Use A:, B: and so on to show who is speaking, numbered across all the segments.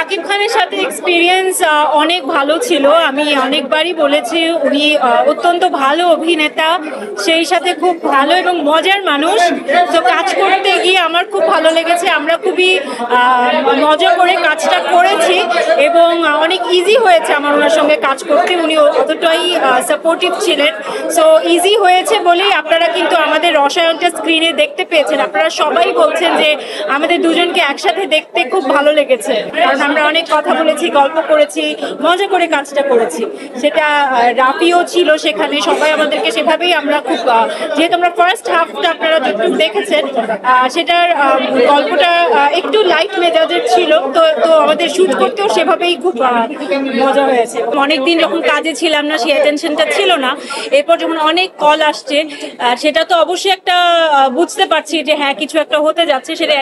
A: শাকিব খানের সাথে এক্সপিরিয়েন্স অনেক ভালো ছিল। আমি অনেকবারই বলেছি উনি অত্যন্ত ভালো অভিনেতা, সেই সাথে খুব ভালো এবং মজার মানুষ। তো কাজ করতে গিয়ে আমার খুব ভালো লেগেছে, আমরা খুবই মজা করে কাজটা করেছি এবং অনেক ইজি হয়েছে আমার ওনার সঙ্গে কাজ করতে। উনি অতটাই সাপোর্টিভ ছিলেন, সো ইজি হয়েছে বলেই আপনারা কিন্তু আমাদের রসায়নটা স্ক্রিনে দেখতে পেয়েছেন। আপনারা সবাই বলছেন যে আমাদের দুজনকে একসাথে দেখতে খুব ভালো লেগেছে, কারণ আমরা অনেক কথা বলেছি, গল্প করেছি, মজা করে কাজটা করেছি। সেটা রাফিও ছিল সেখানে, সবাই আমাদেরকে সেভাবেই আমরা খুব, যেহেতু আমরা ফার্স্ট হাফটা আপনারা যতটুকু দেখেছেন সেটার গল্পটা একটু লাইট মেজাজের ছিল, তো আমাদের শুট করতেও সেভাবেই খুব মজা হয়েছে। অনেকদিন যখন কাজে ছিলাম না, সেই অ্যাটেনশনটা ছিল না। এরপর যখন অনেক কল আসছে, সেটা তো অবশ্যই একটা বুঝতে পারছি যে হ্যাঁ কিছু একটা হতে যাচ্ছে, সেটা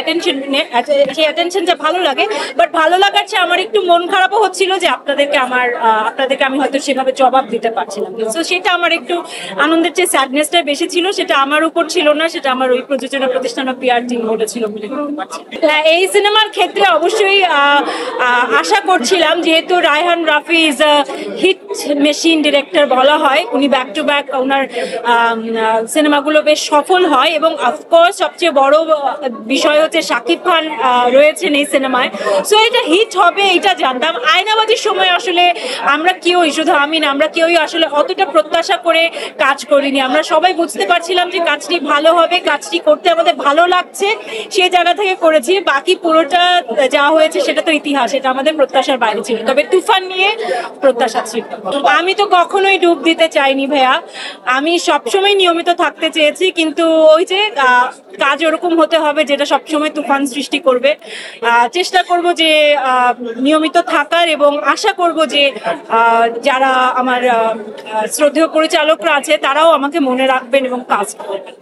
A: সেই অ্যাটেনশনটা ভালো লাগে। বাট ভালো লাগার চেয়ে আমার একটু মন খারাপও হচ্ছিল যে আপনাদেরকে আমি হয়তো সেভাবে জবাব দিতে পারছিলাম। তো সেটা আমার একটু আনন্দের চেয়ে স্যাডনেসটা বেশি ছিল। সেটা আমার উপর ছিল না, সেটা আমার ওই প্রযোজনা প্রতিষ্ঠান বা পিআর টিম বলেছিল বলে বলতে পারছি। হ্যাঁ, এই সিনেমার ক্ষেত্রে অবশ্যই আশা করছিলাম, যেহেতু Raihan Rafi is a hit machine director বলা হয়, উনি ব্যাক টু ব্যাক ওনার সিনেমাগুলো বেশ সফল হয় এবং অফকোর্স সবচেয়ে বড় বিষয় হচ্ছে শাকিব খান রয়েছেন এই সিনেমায়। সো এটা হিট হবে এটা জানতাম। আয়নাবাজির সময় আসলে আমরা কেউই, শুধু আমি না, আমরা কেউই আসলে অতটা প্রত্যাশা করে কাজ করিনি। আমরা সবাই বুঝতে পারছিলাম যে কাজটি ভালো হবে, কাজটি করতে আমাদের ভালো লাগছে, সেই জায়গা থেকে করেছি। বাকি পুরোটা যা হয়েছে সেটা তো ইতিহাস, এটা আমাদের প্রত্যাশার বাইরে ছিল। তবে তুফান নিয়ে প্রত্যাশা ছিল। আমি তো কখনোই ডুব দিতে চাইনি ভাইয়া, আমি সবসময় নিয়মিত থাকতে চেয়েছি, কিন্তু ওই যে কাজ ওরকম হতে হবে যেটা সবসময় তুফান সৃষ্টি করবে। চেষ্টা করব যে নিয়মিত থাকার, এবং আশা করব যে যারা আমার শ্রদ্ধেয় পরিচালকরা আছে তারাও আমাকে মনে রাখবেন এবং কাজ করবেন।